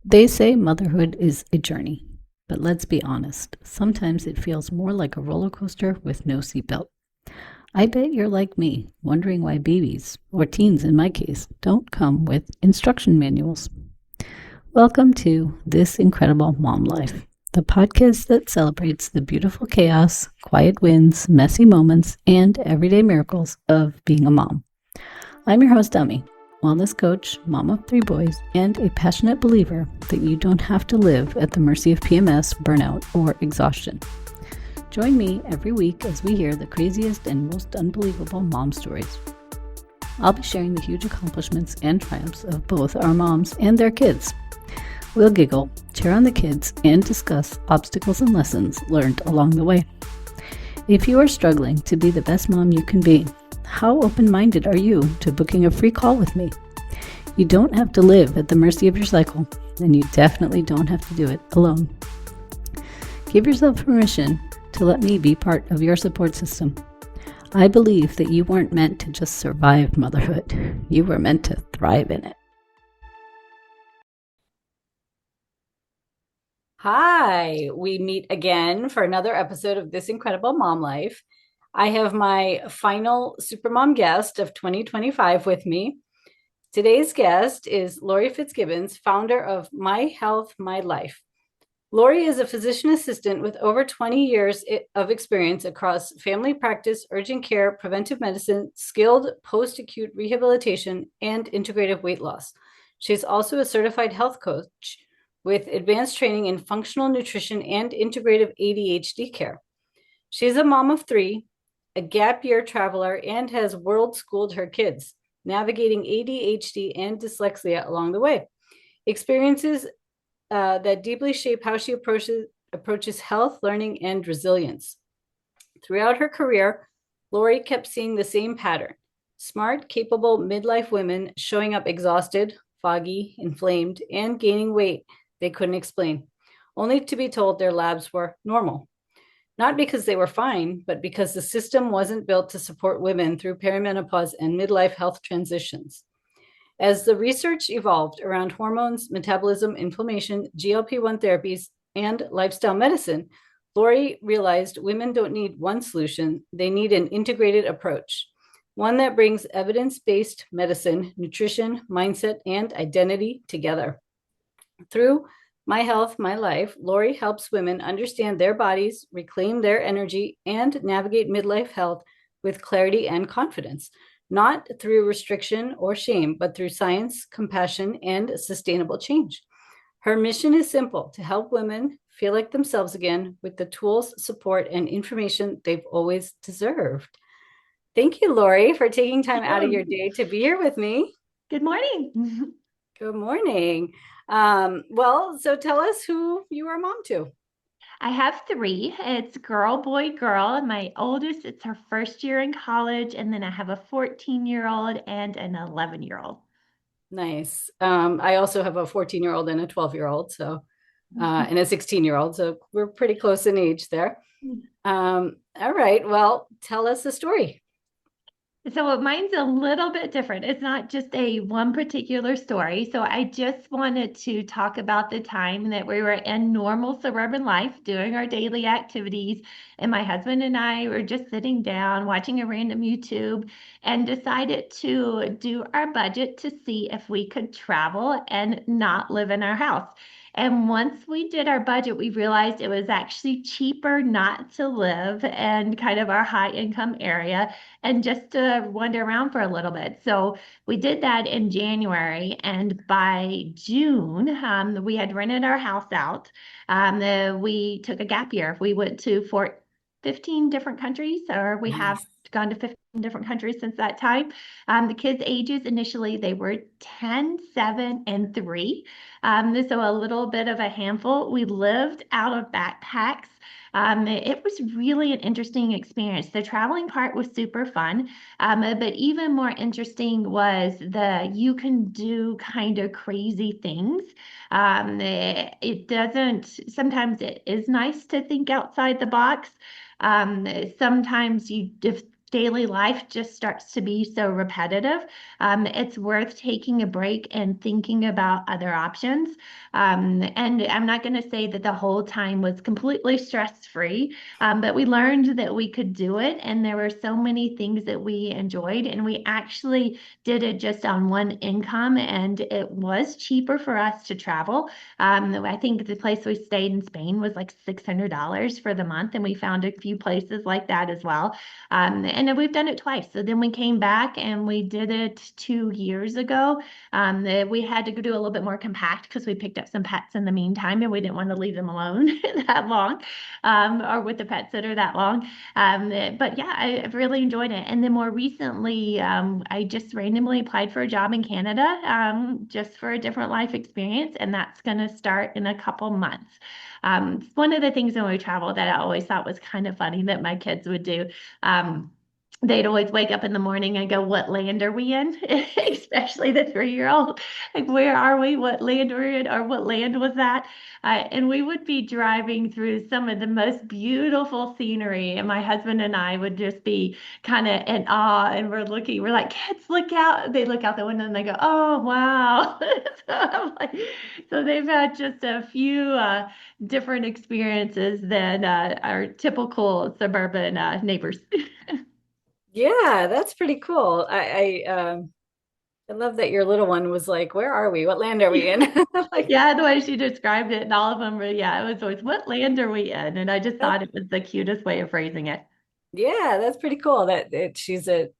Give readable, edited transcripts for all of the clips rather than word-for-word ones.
They say motherhood is a journey, but let's be honest, sometimes it feels more like a roller coaster with no seatbelt. I bet you're like me, wondering why babies, or teens in my case, don't come with instruction manuals. Welcome to This Incredible Mom Life, the podcast that celebrates the beautiful chaos, quiet wins, messy moments, and everyday miracles of being a mom. I'm your host, Dummy, wellness coach, mom of 3 boys, and a passionate believer that you don't have to live at the mercy of PMS, burnout, or exhaustion. Join me every week as we hear the craziest and most unbelievable mom stories. I'll be sharing the huge accomplishments and triumphs of both our moms and their kids. We'll giggle, cheer on the kids, and discuss obstacles and lessons learned along the way. If you are struggling to be the best mom you can be, how open-minded are you to booking a free call with me? You don't have to live at the mercy of your cycle, and you definitely don't have to do it alone. Give yourself permission to let me be part of your support system. I believe that you weren't meant to just survive motherhood. You were meant to thrive in it. Hi, we meet again for another episode of This Incredible Mom Life. I have my final Supermom guest of 2025 with me. Today's guest is Lori Fitzgibbons, founder of My Health, My Life. Lori is a physician assistant with over 20 years of experience across family practice, urgent care, preventive medicine, skilled post-acute rehabilitation, and integrative weight loss. She's also a certified health coach with advanced training in functional nutrition and integrative ADHD care. She's a mom of 3, a gap year traveler, and has world schooled her kids, navigating ADHD and dyslexia along the way. Experiences that deeply shape how she approaches health, learning, and resilience. Throughout her career, Lori kept seeing the same pattern: smart, capable midlife women showing up exhausted, foggy, inflamed, and gaining weight they couldn't explain, only to be told their labs were normal. Not because they were fine, but because the system wasn't built to support women through perimenopause and midlife health transitions. As the research evolved around hormones, metabolism, inflammation, GLP1 therapies, and lifestyle medicine, Lori realized women don't need one solution, they need an integrated approach, one that brings evidence-based medicine, nutrition, mindset, and identity together. Through My Health, My Life, Lori helps women understand their bodies, reclaim their energy, and navigate midlife health with clarity and confidence, not through restriction or shame, but through science, compassion, and sustainable change. Her mission is simple: to help women feel like themselves again with the tools, support, and information they've always deserved. Thank you, Lori, for taking time out of your day to be here with me. Good morning. Good morning. So tell us who you are mom to. I have 3. It's girl, boy, girl. And my oldest, it's her first year in college. And then I have a 14-year-old and an 11-year-old. Nice. I also have a 14-year-old and a 12-year-old, and a 16-year-old. So we're pretty close in age there. All right. Well, tell us a story. So mine's a little bit different. It's not just a one particular story. So I just wanted to talk about the time that we were in normal suburban life doing our daily activities. And my husband and I were just sitting down watching a random YouTube and decided to do our budget to see if we could travel and not live in our house. And once we did our budget, we realized it was actually cheaper not to live in kind of our high income area and just to wander around for a little bit. So we did that in January, and by June, we had rented our house out. We took a gap year. We went to 15 different countries, or we have Nice. gone to 15 different countries since that time. The kids' ages initially, they were 10, 7, and 3. So a little bit of a handful. We lived out of backpacks. It was really an interesting experience. The traveling part was super fun, but even more interesting was the you can do kind of crazy things. It doesn't, sometimes it is nice to think outside the box. Sometimes you just daily life just starts to be so repetitive, it's worth taking a break and thinking about other options. And I'm not going to say that the whole time was completely stress-free, but we learned that we could do it. And there were so many things that we enjoyed. And we actually did it just on one income, and it was cheaper for us to travel. I think the place we stayed in Spain was like $600 for the month, and we found a few places like that as well. And then we've done it twice. So then we came back and we did it 2 years ago. We had to do a little bit more compact because we picked up some pets in the meantime, and we didn't want to leave them alone that long, or with the pet sitter that long. But yeah, I've really enjoyed it. And then more recently, I just randomly applied for a job in Canada, just for a different life experience, and that's going to start in a couple months. One of the things when we travel that I always thought was kind of funny that my kids would do. They'd always wake up in the morning and go, "What land are we in?" Especially the 3-year-old. Like, where are we? What land are we in? Or what land was that? And we would be driving through some of the most beautiful scenery, and my husband and I would just be kind of in awe. And we're like, "Kids, look out!" They look out the window and they go, "Oh, wow!" So, I'm like, so they've had just a few different experiences than our typical suburban neighbors. Yeah, that's pretty cool. I love that your little one was like, "Where are we? What land are we in?" Like Yeah, the way she described it, and all of them were, yeah, it was always, "What land are we in?" And I just that, thought it was the cutest way of phrasing it. yeah, that's pretty cool she's a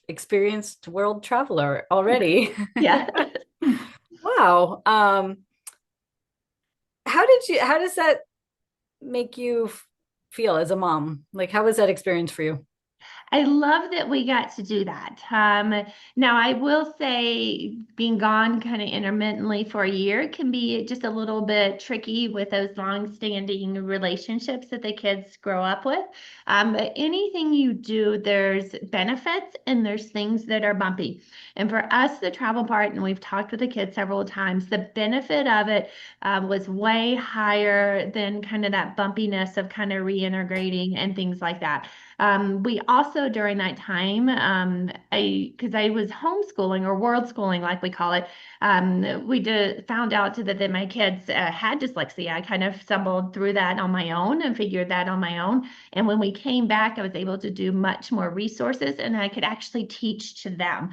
experienced world traveler already. Yeah. Wow. How does that make you feel as a mom? Like, how was that experience for you? I love that we got to do that. Now, I will say being gone kind of intermittently for a year can be just a little bit tricky with those long-standing relationships that the kids grow up with. But anything you do, there's benefits and there's things that are bumpy. And for us, the travel part, and we've talked with the kids several times, the benefit of it was way higher than kind of that bumpiness of kind of reintegrating and things like that. We also during that time, because I was homeschooling or world schooling, like we call it, we found out that my kids had dyslexia. I kind of stumbled through that on my own and figured that on my own. And when we came back, I was able to do much more resources, and I could actually teach to them.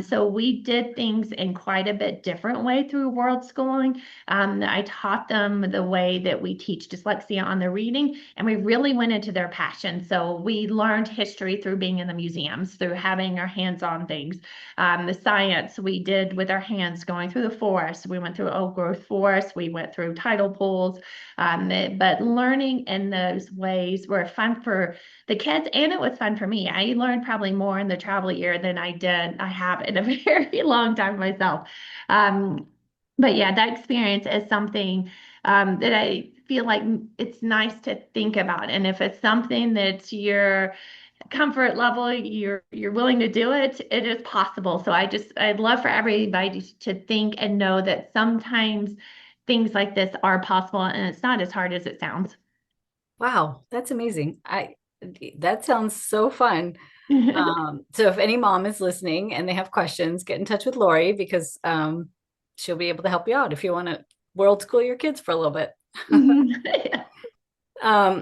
So we did things in quite a bit different way through world schooling. I taught them the way that we teach dyslexia on the reading, and we really went into their passion. So we learned history through being in the museums, through having our hands on things. The science we did with our hands, going through the forest. We went through old growth forest. We went through tidal pools. But learning in those ways were fun for the kids, and it was fun for me. I learned probably more in the travel year than I have in a very long time myself. But yeah, that experience is something that I feel like it's nice to think about. And if it's something that's your comfort level, you're willing to do it, it is possible. So I'd love for everybody to think and know that sometimes things like this are possible, and it's not as hard as it sounds. Wow, that's amazing. I That sounds so fun. So if any mom is listening and they have questions, get in touch with Lori because she'll be able to help you out if you want to world school your kids for a little bit. Yeah.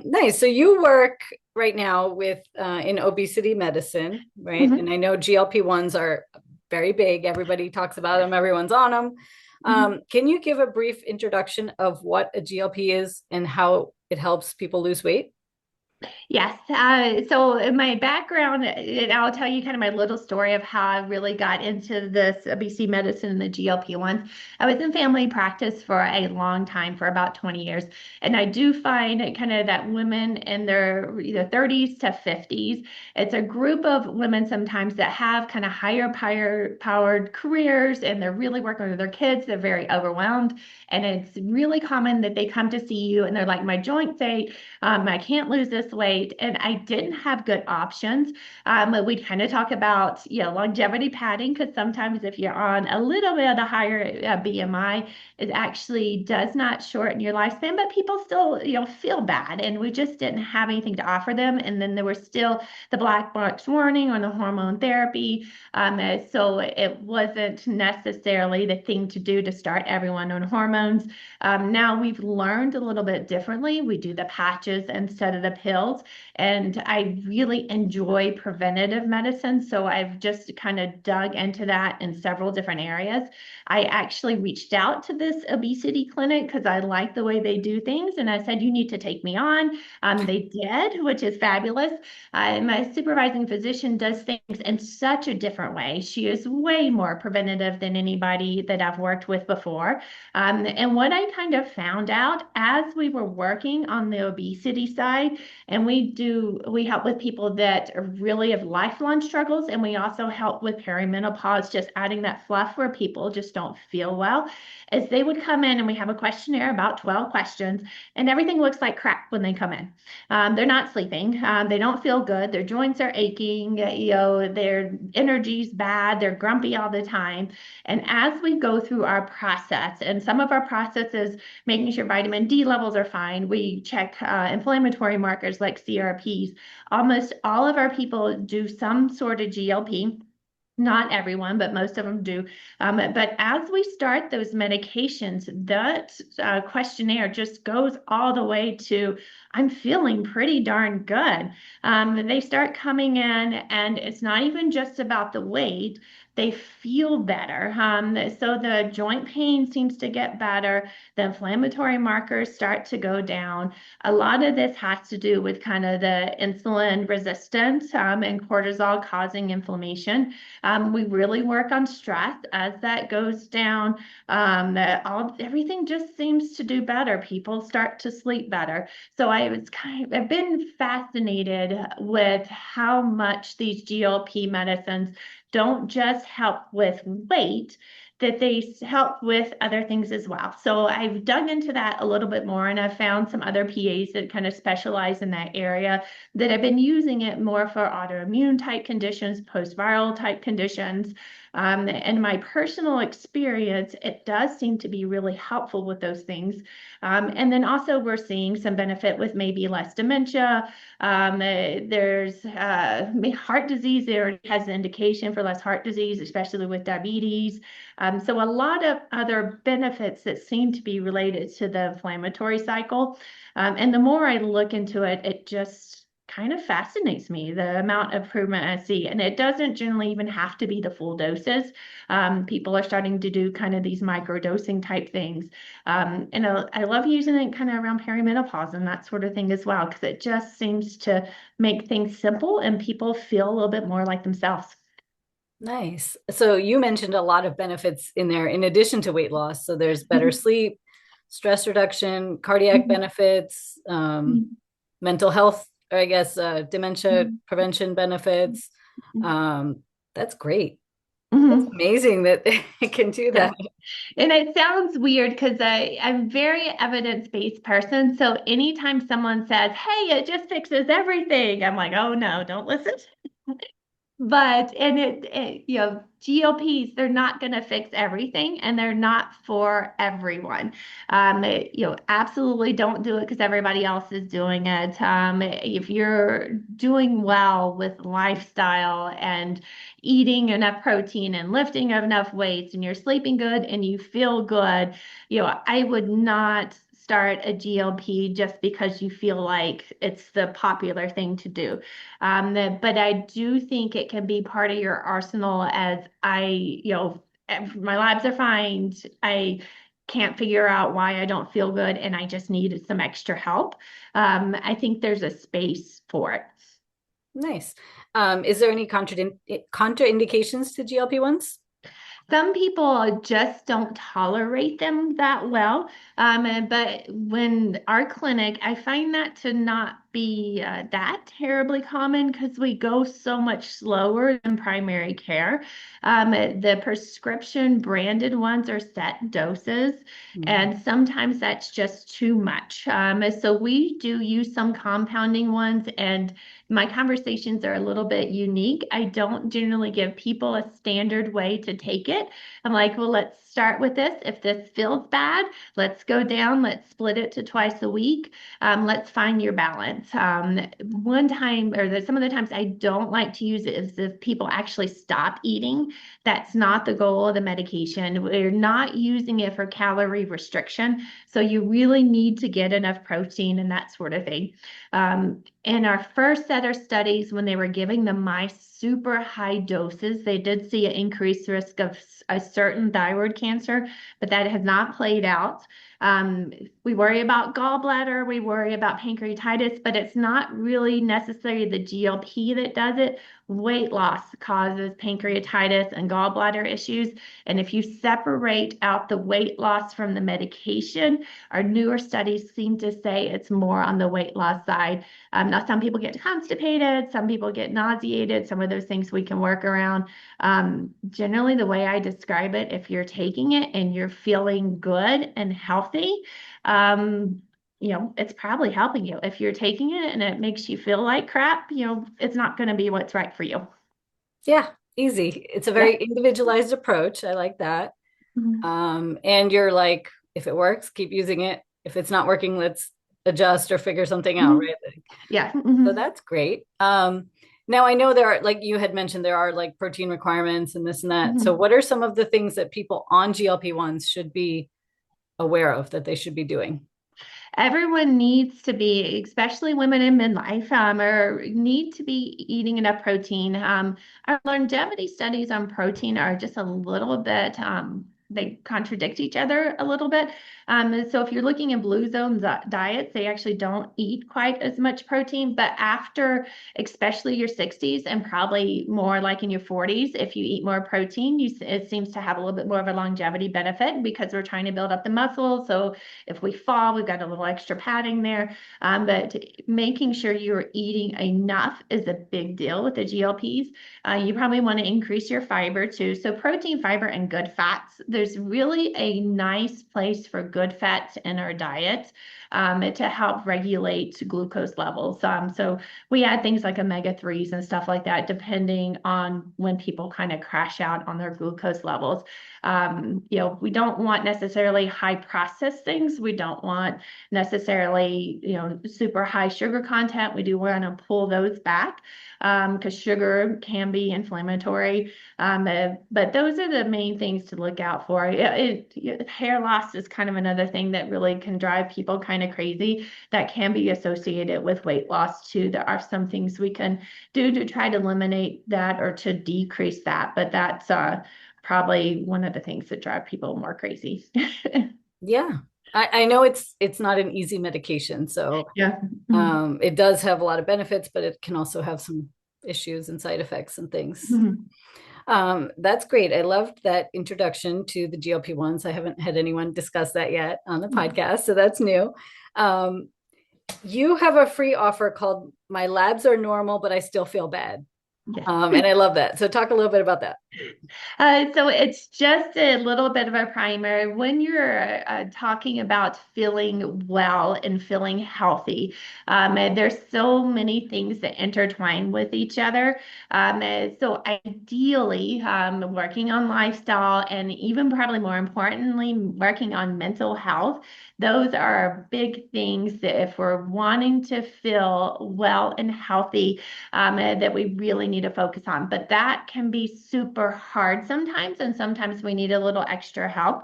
Nice. So you work right now with in obesity medicine, right? And Mhm. I know GLP1s are very big. Everybody talks about them. Everyone's on them. Mhm. Can you give a brief introduction of what a GLP is and how it helps people lose weight? Yes. So in my background, and I'll tell you kind of my little story of how I really got into this obesity medicine and the GLP-1s. I was in family practice for a long time, for about 20 years. And I do find kind of that women in their 30s to 50s, it's a group of women sometimes that have kind of powered careers, and they're really working with their kids. They're very overwhelmed. And it's really common that they come to see you and they're like, "My joints ache. I can't lose this lose weight, and I didn't have good options. We'd kind of talk about, longevity padding, because sometimes if you're on a little bit of a higher BMI, it actually does not shorten your lifespan, but people still, feel bad. And we just didn't have anything to offer them. And then there was still the black box warning on the hormone therapy. So it wasn't necessarily the thing to do to start everyone on hormones. Now we've learned a little bit differently. We do the patches instead of the pills. And I really enjoy preventative medicine. So I've just kind of dug into that in several different areas. I actually reached out to this obesity clinic because I like the way they do things. And I said, you need to take me on. They did, which is fabulous. My supervising physician does things in such a different way. She is way more preventative than anybody that I've worked with before. And what I kind of found out as we were working on the obesity side, and we help with people that really have lifelong struggles, and we also help with perimenopause, just adding that fluff where people just don't feel well, as they would come in and we have a questionnaire, about 12 questions, and everything looks like crap when they come in. They're not sleeping. They don't feel good. Their joints are aching. Their energy's bad. They're grumpy all the time. And as we go through our process, and some of our process is making sure vitamin D levels are fine. We check inflammatory markers like CRPs. Almost all of our people do some sort of GLP. Not everyone, but most of them do. But as we start those medications, that questionnaire just goes all the way to, I'm feeling pretty darn good. They start coming in, and it's not even just about the weight. They feel better. So the joint pain seems to get better. The inflammatory markers start to go down. A lot of this has to do with kind of the insulin resistance and cortisol causing inflammation. We really work on stress as that goes down. Everything just seems to do better. People start to sleep better. So I've been fascinated with how much these GLP medicines don't just help with weight, that they help with other things as well. So I've dug into that a little bit more, and I've found some other PAs that kind of specialize in that area that have been using it more for autoimmune type conditions, post-viral type conditions. And my personal experience, it does seem to be really helpful with those things. And then also we're seeing some benefit with maybe less dementia. There's heart disease. There has an indication for less heart disease, especially with diabetes. So a lot of other benefits that seem to be related to the inflammatory cycle. And the more I look into it, it just kind of fascinates me, the amount of improvement I see. And it doesn't generally even have to be the full doses. People are starting to do kind of these micro dosing type things. And I love using it kind of around perimenopause and that sort of thing as well, because it just seems to make things simple and people feel a little bit more like themselves. Nice. So you mentioned a lot of benefits in there in addition to weight loss. So there's better sleep, stress reduction, cardiac benefits, mental health, or I guess dementia prevention benefits. That's great. That's Mhm. amazing that it can do Yeah. that. And it sounds weird because I'm a very evidence-based person. So anytime someone says, hey, it just fixes everything, I'm like, oh no, don't listen. But and GLPs, they're not going to fix everything, and they're not for everyone. Absolutely don't do it because everybody else is doing it. If you're doing well with lifestyle and eating enough protein and lifting enough weights, and you're sleeping good and you feel good, I would not start a GLP just because you feel like it's the popular thing to do. But I do think it can be part of your arsenal as my labs are fine. I can't figure out why I don't feel good and I just need some extra help. I think there's a space for it. Nice. Is there any contraindications to GLP-1s? Some people just don't tolerate them that well. But when our clinic, I find that to not be that terribly common because we go so much slower than primary care. The prescription branded ones are set doses, Mhm. and sometimes that's just too much. So we do use some compounding ones, and my conversations are a little bit unique. I don't generally give people a standard way to take it. I'm like, well, let's start with this. If this feels bad, let's go down. Let's split it to twice a week. Let's find your balance. One time, some of the times I don't like to use it is if people actually stop eating. That's not the goal of the medication. We're not using it for calorie restriction. So you really need to get enough protein and that sort of thing. In our first set of studies, when they were giving the mice super high doses, they did see an increased risk of a certain thyroid cancer, but that has not played out. Um, we worry about gallbladder, we worry about pancreatitis, but it's not really necessarily the GLP that does it. Weight loss causes pancreatitis and gallbladder issues. And if you separate out the weight loss from the medication, our newer studies seem to say it's more on the weight loss side. Now, some people get constipated, some people get nauseated, some of those things we can work around. Generally, the way I describe it, if you're taking it and you're feeling good and healthy, it's probably helping you. If you're taking it and it makes you feel like crap, it's not going to be what's right for you. Yeah, easy. It's a Yeah. very individualized approach. I like that. Mhm. And you're like, if it works, keep using it. If it's not working, let's adjust or figure something out, Mhm. right? Yeah. So Mhm. that's great. Now I know there are, like you had mentioned, there are like protein requirements and this and that. So Mhm. what are some of the things that people on GLP-1s should be aware of that they should be doing? Everyone needs to be, especially women in midlife, or need to be eating enough protein. Our longevity studies on protein are just a little bit, they contradict each other a little bit. So if you're looking at blue zone diets, they actually don't eat quite as much protein. But after, especially your 60s and probably more like in your 40s, if you eat more protein, it seems to have a little bit more of a longevity benefit because we're trying to build up the muscle. So if we fall, we've got a little extra padding there. But making sure you're eating enough is a big deal with the GLPs. You probably want to increase your fiber too. So protein, fiber, and good fats. There's really a nice place for good fats in our diet to help regulate glucose levels. So we add things like omega-3s and stuff like that, depending on when people kind of crash out on their glucose levels. We don't want necessarily high processed things. We don't want necessarily, super high sugar content. We do want to pull those back because sugar can be inflammatory. But those are the main things to look out for. Hair loss is kind of another thing that really can drive people kind of crazy that can be associated with weight loss too. There are some things we can do to try to eliminate that or to decrease that, but that's probably one of the things that drive people more crazy. Yeah. I know it's not an easy medication, so Yeah. Mhm. it does have a lot of benefits, but it can also have some issues and side effects and things. Mhm. That's great. I loved that introduction to the GLP-1s. I haven't had anyone discuss that yet on the podcast, so that's new. Um, you have a free offer called My Labs Are Normal, but I Still Feel Bad. Yes. And I love that. So talk a little bit about that. So it's just a little bit of a primer. When you're talking about feeling well and feeling healthy, there's so many things that intertwine with each other. So ideally, working on lifestyle and even probably more importantly, working on mental health, those are big things that if we're wanting to feel well and healthy, that we really need to focus on. But that can be super hard sometimes, and sometimes we need a little extra help.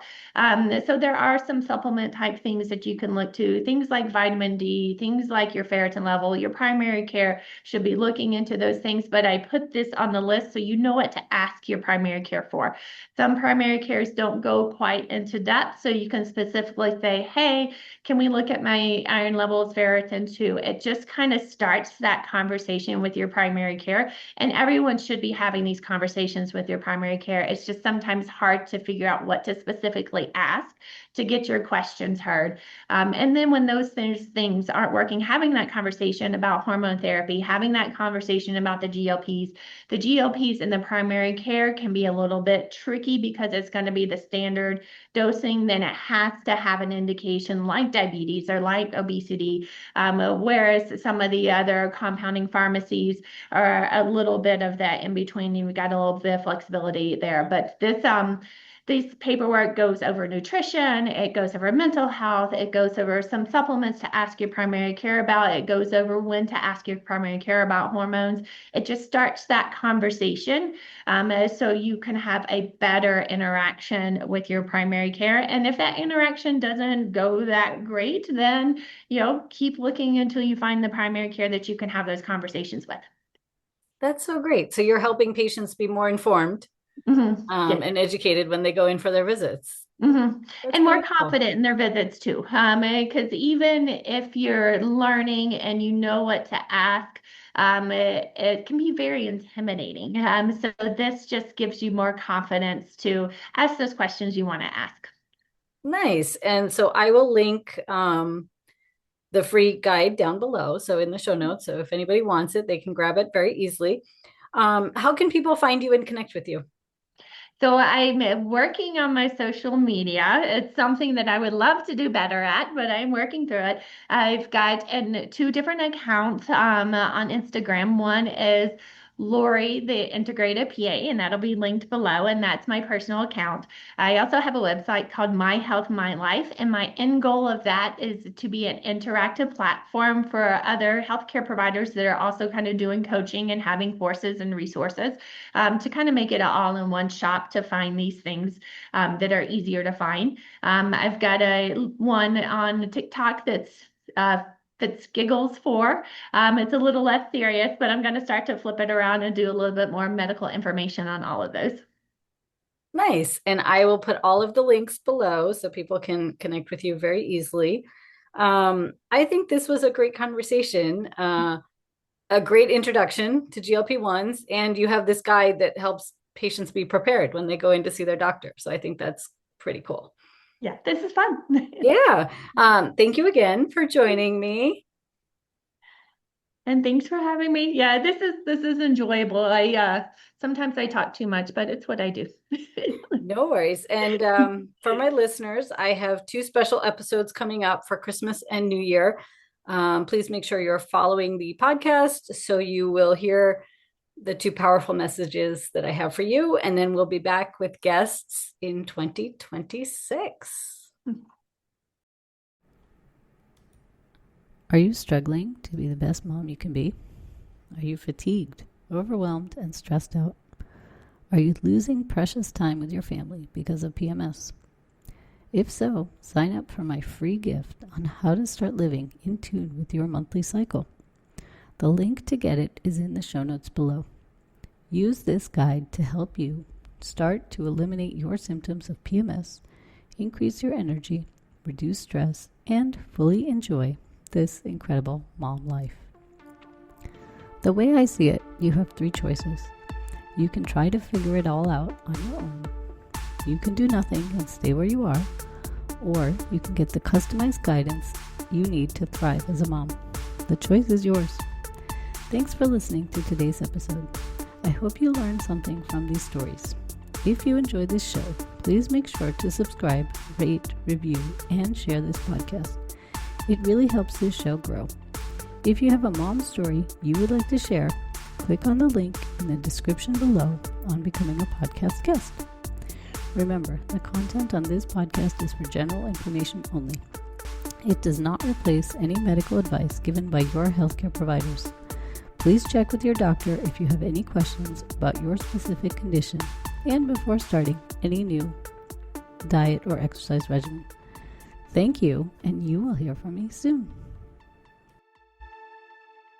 So there are some supplement type things that you can look to, things like vitamin D, things like your ferritin level. Your primary care should be looking into those things, but I put this on the list so you know what to ask your primary care for. Some primary cares don't go quite into depth, so you can specifically say, hey, can we look at my iron levels, ferritin too? It just kind of starts that conversation with your primary care. And everyone should be having these conversations with your primary care. It's just sometimes hard to figure out what to specifically ask to get your questions heard. And then when those things aren't working, having that conversation about hormone therapy, having that conversation about the GLPs in the primary care can be a little bit tricky because it's going to be the standard dosing. Then it has to have an indication like diabetes or like obesity, whereas some of the other compounding pharmacies are a little bit of that in between. You've got a little bit of flexibility there, but this paperwork goes over nutrition, it goes over mental health, it goes over some supplements to ask your primary care about, it goes over when to ask your primary care about hormones. It just starts that conversation so you can have a better interaction with your primary care. And if that interaction doesn't go that great, then keep looking until you find the primary care that you can have those conversations with. That's so great. So you're helping patients be more informed Yes. and educated when they go in for their visits. That's And more really cool. confident in their visits too. Because even if you're learning and you know what to ask, it can be very intimidating. So this just gives you more confidence to ask those questions you want to ask. Nice. And so I will link the free guide down below. So in the show notes. So if anybody wants it, they can grab it very easily. How can people find you and connect with you? So I'm working on my social media. It's something that I would love to do better at, but I'm working through it. I've got two different accounts on Instagram. One is Lori, the integrative PA, and that'll be linked below, and that's my personal account. I also have a website called My Health, My Life, and my end goal of that is to be an interactive platform for other healthcare providers that are also kind of doing coaching and having courses and resources to kind of make it an all-in-one shop to find these things that are easier to find. I've got one on TikTok that's Fitzgiggles for. It's a little less serious, but I'm going to start to flip it around and do a little bit more medical information on all of those. Nice. And I will put all of the links below so people can connect with you very easily. I think this was a great conversation, a great introduction to GLP-1s, and you have this guide that helps patients be prepared when they go in to see their doctor. So I think that's pretty cool. Yeah, this is fun. Yeah. Thank you again for joining me. And thanks for having me. Yeah, this is enjoyable. I sometimes I talk too much, but it's what I do. No worries. And for my listeners, I have two special episodes coming up for Christmas and New Year. Please make sure you're following the podcast so you will hear the two powerful messages that I have for you. And then we'll be back with guests in 2026. Are you struggling to be the best mom you can be? Are you fatigued, overwhelmed, and stressed out? Are you losing precious time with your family because of PMS? If so, sign up for my free gift on how to start living in tune with your monthly cycle. The link to get it is in the show notes below. Use this guide to help you start to eliminate your symptoms of PMS, increase your energy, reduce stress, and fully enjoy this incredible mom life. The way I see it, you have three choices. You can try to figure it all out on your own. You can do nothing and stay where you are, or you can get the customized guidance you need to thrive as a mom. The choice is yours. Thanks for listening to today's episode. I hope you learned something from these stories. If you enjoyed this show, please make sure to subscribe, rate, review, and share this podcast. It really helps this show grow. If you have a mom story you would like to share, click on the link in the description below on becoming a podcast guest. Remember, the content on this podcast is for general information only. It does not replace any medical advice given by your healthcare providers. Please check with your doctor if you have any questions about your specific condition and before starting any new diet or exercise regimen. Thank you, and you will hear from me soon.